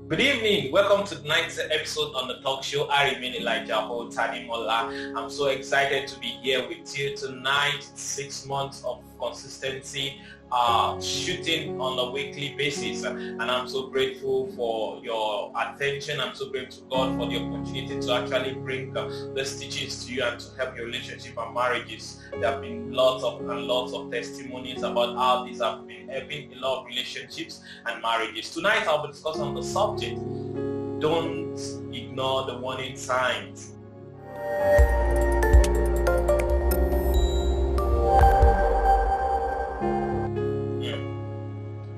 Good evening. Welcome to tonight's episode on the talk show. I remain Elijah Tanimola. I'm so excited to be here with you tonight. 6 months of consistency, shooting on a weekly basis, and I'm so grateful for your attention. I'm so grateful to God for the opportunity to actually bring these teachings to you and to help your relationship and marriages. There have been lots of testimonies about how these have been helping a lot of relationships and marriages. Tonight I'll be discussing on the subject: don't ignore the warning signs.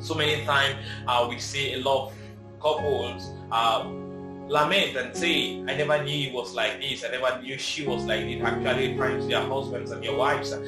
So many times we see a lot of couples lament and say, I never knew he was like this, I never knew she was like this, actually referring to their husbands and their wives. And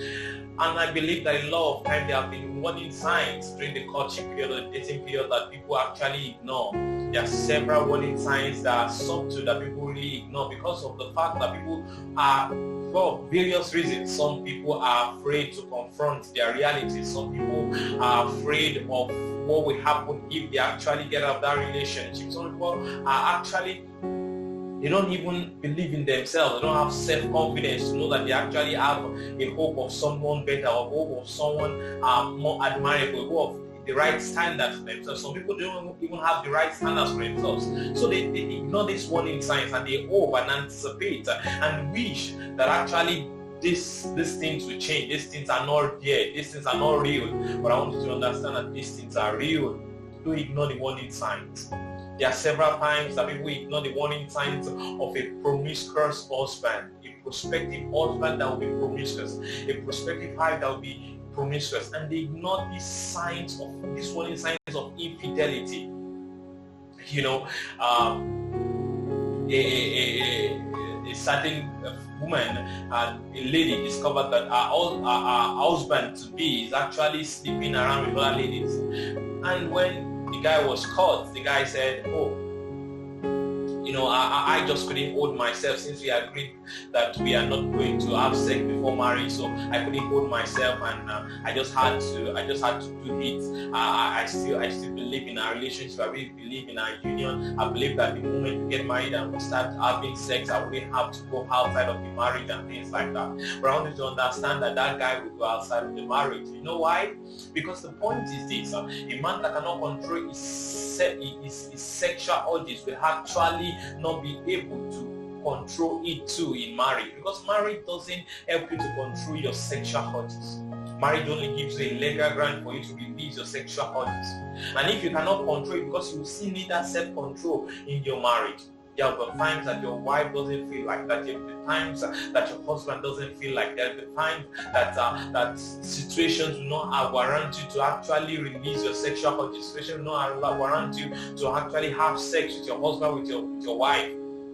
I believe that a lot of times there have been warning signs during the courtship period or the dating period that people actually ignore. There are several warning signs that are subtle that people really ignore because of the fact that people are, for various reasons. Some people are afraid to confront their reality. Some people are afraid of what will happen if they actually get out of that relationship. Some people are actually, they don't even believe in themselves. They don't have self-confidence to know that they actually have a hope of someone better, or hope of someone more admirable, hope of the right standards for themselves. Some people don't even have the right standards for themselves. So they ignore these warning signs and they hope and anticipate and wish that actually these things will change. These things are not there. These things are not real. But I want you to understand that these things are real. Don't ignore the warning signs. There are several times that people ignore the warning signs of a promiscuous husband, a prospective husband that will be promiscuous, a prospective wife that will be promiscuous, and they ignore these signs of these warning signs of infidelity. You know, a certain woman, a lady, discovered that her husband to be is actually sleeping around with other ladies, and when the guy was caught, the guy said, "Oh, you know, I just couldn't hold myself since we agreed that we are not going to have sex before marriage, so I couldn't hold myself, and I just had to do it. I still believe in our relationship. I really believe in our union. I believe that the moment we get married and we start having sex, I wouldn't have to go outside of the marriage and things like that." But I want you to understand that that guy will go outside of the marriage. You know why? Because the point is this: a man that cannot control his sexual urges will actually not be able to control it too in marriage, because marriage doesn't help you to control your sexual urges. Marriage only gives you a legal ground for you to release your sexual urges. And if you cannot control it, because you still need that self-control in your marriage. There are the times that your wife doesn't feel like that. There are the times that your husband doesn't feel like that. There are the times that situations do not warrant you to actually release your sexual urges. Situations do not warrant you to actually have sex with your husband, with your wife.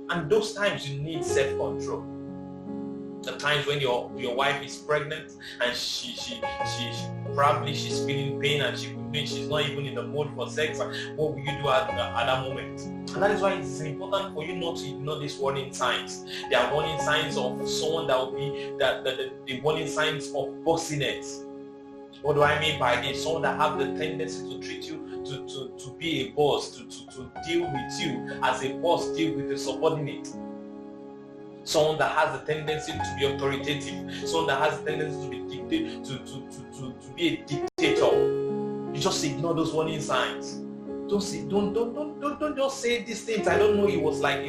And those times you need self-control. The times when your wife is pregnant and she probably she's feeling pain and she's not even in the mood for sex. What will you do at that moment? And that is why it's important for you not to ignore these warning signs. There are warning signs of someone that will be the warning signs of bossiness. What do I mean by this? Someone that have the tendency to treat you to be a boss, to deal with you as a boss, deal with a subordinate. Someone that has a tendency to be authoritative, someone that has a tendency to be a dictator. You just ignore those warning signs. Don't just say these things. I don't know it was like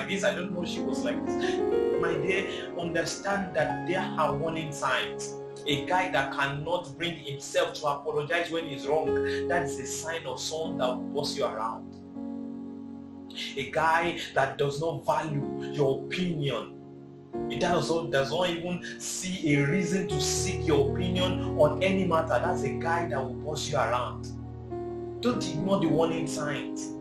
this. I don't know she was like this. My dear, understand that there are warning signs. A guy that cannot bring himself to apologize when he's wrong, that is a sign of someone that will boss you around. A guy that does not value your opinion, he does not even see a reason to seek your opinion on any matter, that's a guy that will boss you around. Don't ignore the warning signs.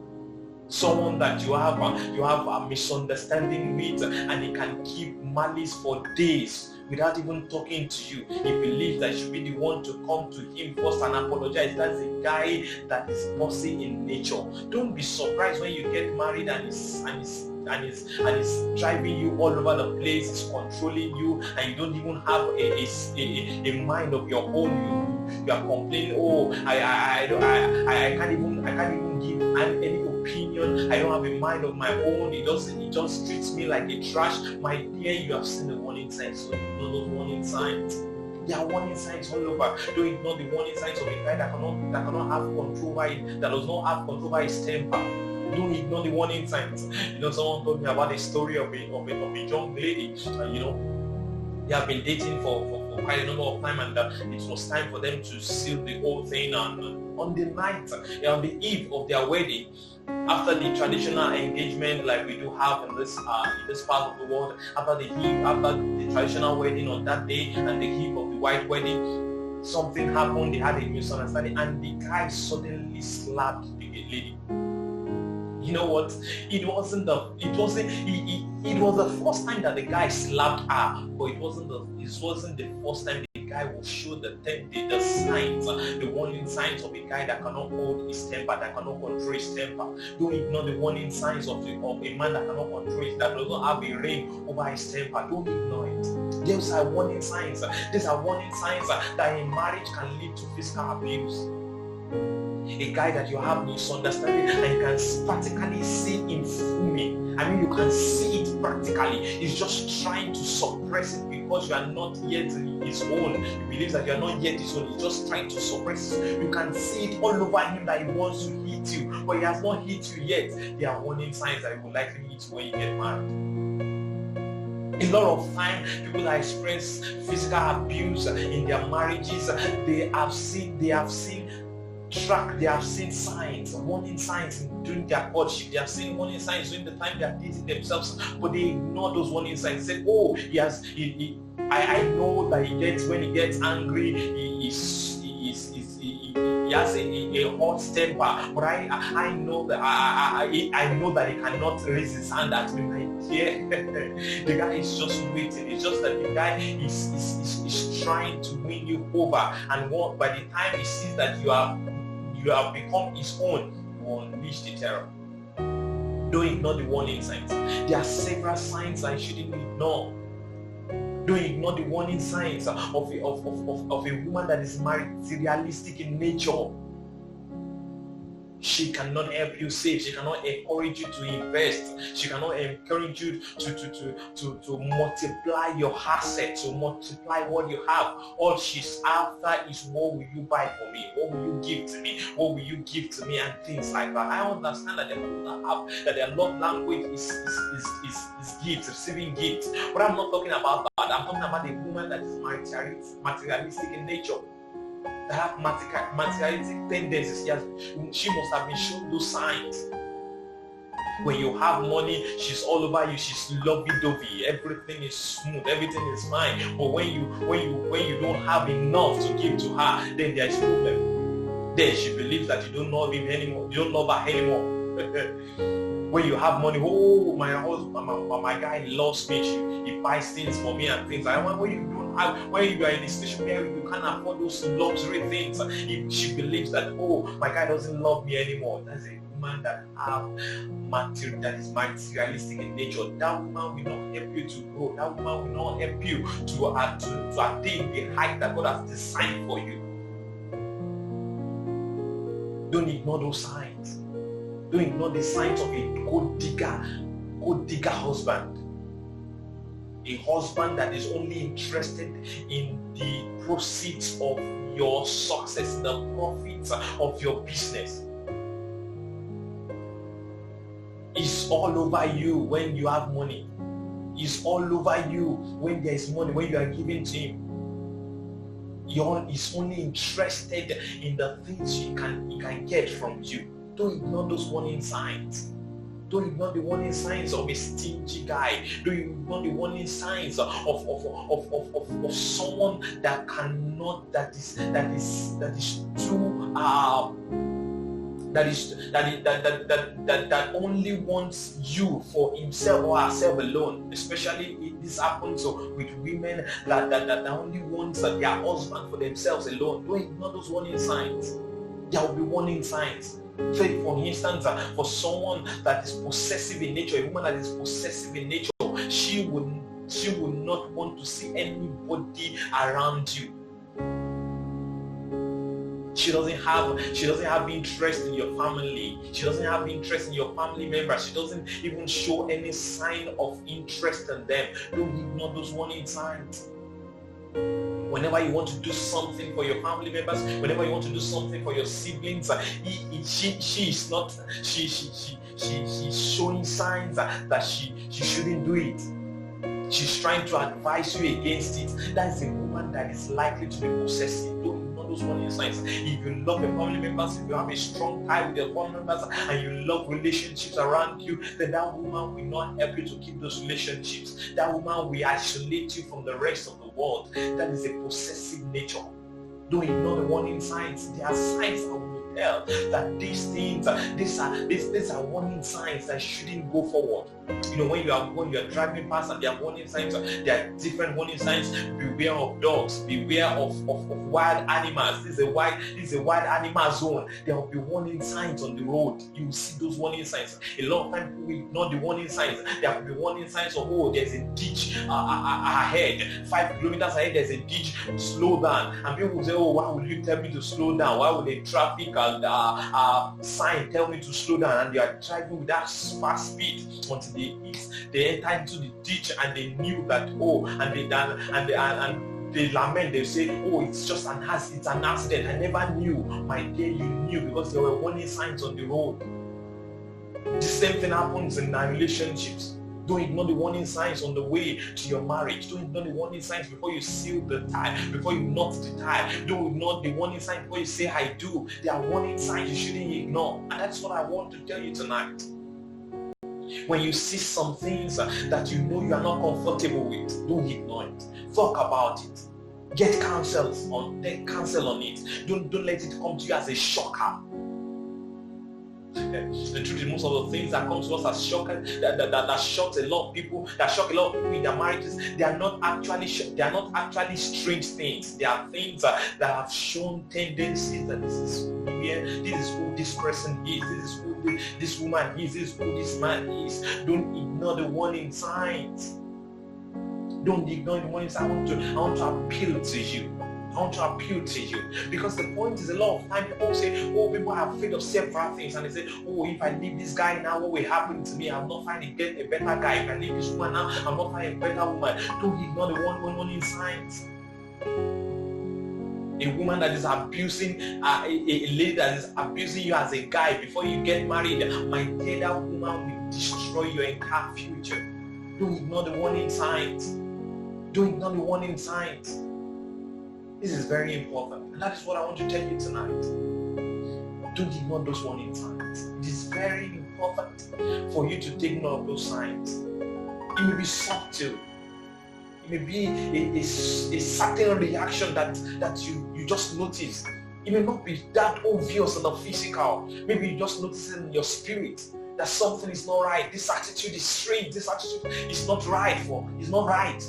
Someone that you have a misunderstanding with, and he can keep malice for days without even talking to you. He believes that you should be the one to come to him first and apologize. That's a guy that is bossy in nature. Don't be surprised when you get married and he's driving you all over the place, he's controlling you, and you don't even have a mind of your own. You are complaining, oh, I can't even give any opinion don't have a mind of my own. It just treats me like a trash. My dear, you have seen the warning signs. So you know those warning signs. There are warning signs all over. Don't ignore the warning signs of a guy that cannot have control over it, that does not have control over his temper. Don't ignore the warning signs. Someone told me about a story of a young lady. They have been dating for quite a number of time, and it was time for them to seal the whole thing. And on the eve of their wedding, after the traditional engagement like we do have in this part of the world, after the traditional wedding on that day and the eve of the white wedding, something happened. They had a misunderstanding, and the guy suddenly slapped the lady. You know what? It was the first time that the guy slapped her, but it wasn't the first time the guy will show the signs, the warning signs of a guy that cannot hold his temper, that cannot control his temper. Don't ignore the warning signs of a man that cannot control it, that does not have a reign over his temper. Don't ignore it. These are warning signs. These are warning signs that a marriage can lead to physical abuse. A guy that you have misunderstanding and you can practically see him fuming. I mean, you can see it practically. He's just trying to suppress it because you are not yet his own. He believes that you are not yet his own. He's just trying to suppress it. You can see it all over him that he wants to hit you, but he has not hit you yet. There are warning signs that he will likely hit you when you get married. A lot of time, people that experience physical abuse in their marriages, they have seen signs, warning signs during their courtship. They have seen warning signs during the time they are dating themselves, but they ignore those warning signs. They say, oh, I know that when he gets angry, he has a hot temper, but I know that I know that he cannot raise his hand at me. My dear, the guy is just waiting. It's just that the guy is trying to win you over, and by the time he sees that you have become his own, you will unleash the terror. Don't ignore the warning signs. There are several signs I shouldn't ignore. Don't ignore the warning signs of a woman that is materialistic in nature. She cannot help you save. She cannot encourage you to invest. She cannot encourage you to multiply your assets, to multiply what you have. All she's after is, what will you buy for me? What will you give to me? What will you give to me? And things like that. I understand that their love language is gifts, receiving gifts. But I'm not talking about that. I'm talking about a woman that is materialistic in nature, that have materialistic tendencies. She must have been shown those signs. When you have money, she's all over you. She's lovey-dovey. Everything is smooth. Everything is fine. But when you don't have enough to give to her, then there is a problem. Then she believes that you don't love him anymore. You don't love her anymore. When you have money, oh, my husband, my guy loves me. He buys things for me and things. When you are in a situation where you can't afford those luxury things, she believes that, oh, my guy doesn't love me anymore. That's a woman that is materialistic in nature. That woman will not help you to grow. That woman will not help you to attain the height that God has designed for you. Don't ignore those signs. Don't ignore the signs of a gold digger husband. A husband that is only interested in the proceeds of your success, the profits of your business. It's all over you when you have money. It's all over you when there is money, when you are giving to him. He's only interested in the things he can get from you. Don't ignore those warning signs. Don't ignore the warning signs of a stingy guy. Don't ignore the warning signs of someone that only wants you for himself or herself alone. Especially if this happens with women that only wants their husband for themselves alone. Don't ignore those warning signs. There will be warning signs. Say, for instance, for someone that is possessive in nature, a woman that is possessive in nature, she will not want to see anybody around you. She doesn't have interest in your family. She doesn't have interest in your family members. She doesn't even show any sign of interest in them. Don't ignore those warning signs. Whenever you want to do something for your family members, whenever you want to do something for your siblings, she's showing signs that she shouldn't do it. She's trying to advise you against it. That is a woman that is likely to be possessive. Don't ignore those warning signs. If you love your family members, if you have a strong tie with your family members, and you love relationships around you, then that woman will not help you to keep those relationships. That woman will isolate you from the rest of the world. That is a possessive nature. Don't ignore the warning signs. There are signs that will tell that these things, these are warning signs that shouldn't go forward. You know, when you are driving past and there are warning signs, there are different warning signs. Beware of dogs. Beware of wild animals. This is a wild animal zone. There will be warning signs on the road. You will see those warning signs. A lot of times people ignore the warning signs. There will be warning signs of, oh, there's a ditch ahead. 5 kilometers ahead, there's a ditch. Slow down. And people will say, oh, why would you tell me to slow down? Why would a traffic sign tell me to slow down? And they are driving with that fast speed until they enter into the ditch, and they knew that, oh, and they lament. They say, oh, it's just an accident. I never knew. My dear, you knew, because there were warning signs on the road. The same thing happens in our relationships. Don't ignore the warning signs on the way to your marriage. Don't ignore the warning signs before you seal the tie, before you knot the tie. Don't ignore the warning signs before you say, I do. There are warning signs you shouldn't ignore. And that's what I want to tell you tonight. When you see some things that you know you are not comfortable with, don't ignore it. Talk about it. Get counsel on it. Don't let it come to you as a shocker. The truth is, most of the things that come to us as shockers, that shocks a lot of people, that shock a lot of people in their marriages, they are not actually strange things. They are things that have shown tendencies that this is who this person is, this is who this woman is, this is who this man is. Don't ignore the warning signs. Don't ignore the warning signs. I want to appeal to you. I want to appeal to you, because the point is, a lot of time people say, oh, people are afraid of several things, and they say, oh, if I leave this guy now, what will happen to me? I'm not finding a better guy. If I leave this woman now, I'm not finding a better woman. Don't ignore the warning signs. A woman that is abusing, a lady that is abusing you as a guy before you get married, my dear, that woman will destroy your entire future. Don't ignore the warning signs. Don't ignore the warning signs. This is very important, and that is what I want to tell you tonight. Don't ignore those warning signs. It is very important for you to take note of those signs. It may be subtle. It may be a certain reaction that you just notice. It may not be that obvious in the physical. Maybe you just notice it in your spirit that something is not right. This attitude is strange. This attitude is not right. It's not right.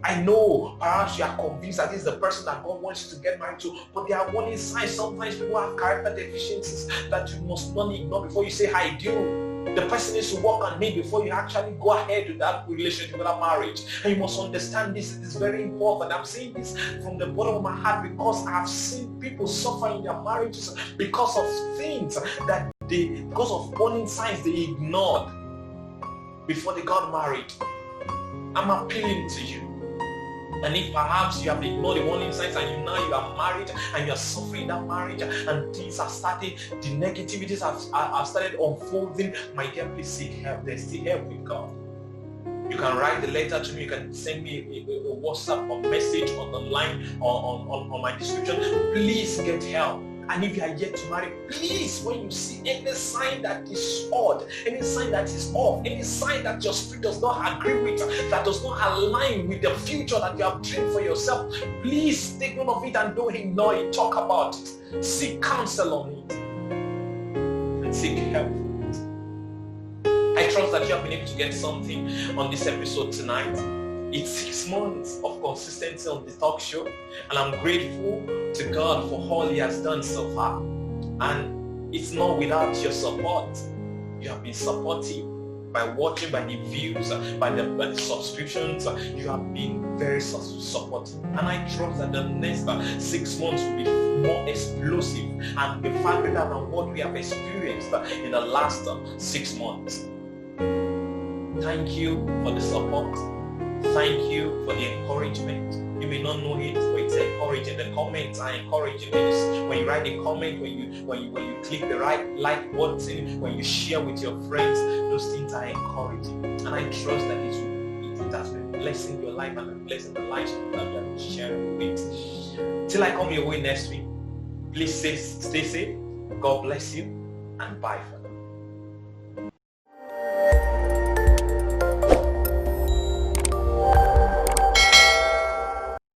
I know perhaps you are convinced that this is the person that God wants you to get married to, but there are warning signs. Sometimes people have character deficiencies that you must not ignore before you say, I do. The person needs to work on me before you actually go ahead with that relationship, with that marriage. And you must understand this. It is very important. I'm saying this from the bottom of my heart, because I've seen people suffer in their marriages because of things because of warning signs they ignored before they got married. I'm appealing to you. And if perhaps you have ignored the warning signs and you are married and you are suffering that marriage and things are starting, the negativities have started unfolding, my dear, please seek help. There's still help with God. You can write the letter to me. You can send me a WhatsApp or message on the line or on my description. Please get help. And if you are yet to marry, please, when you see any sign that is odd, any sign that is off, any sign that your spirit does not agree with, that does not align with the future that you have dreamed for yourself, please take note of it and don't ignore it. Talk about it. Seek counsel on it. And seek help. I trust that you have been able to get something on this episode tonight. It's 6 months of consistency on the talk show, and I'm grateful to God for all He has done so far. And it's not without your support. You have been supportive. by watching, by the views, by the subscriptions. You have been very supportive. And I trust that the next 6 months will be more explosive and be far greater than what we have experienced in the last 6 months. Thank you for the support. Thank you for the encouragement. You may not know it, but it's encouraging. The comments are encouraging. When you write a comment, when you click the right like button, when you share with your friends, those things are encouraging. And I trust that it has been blessing your life and blessing the lives that you have shared with. Till I come your way next week, please stay safe. God bless you, and bye for now.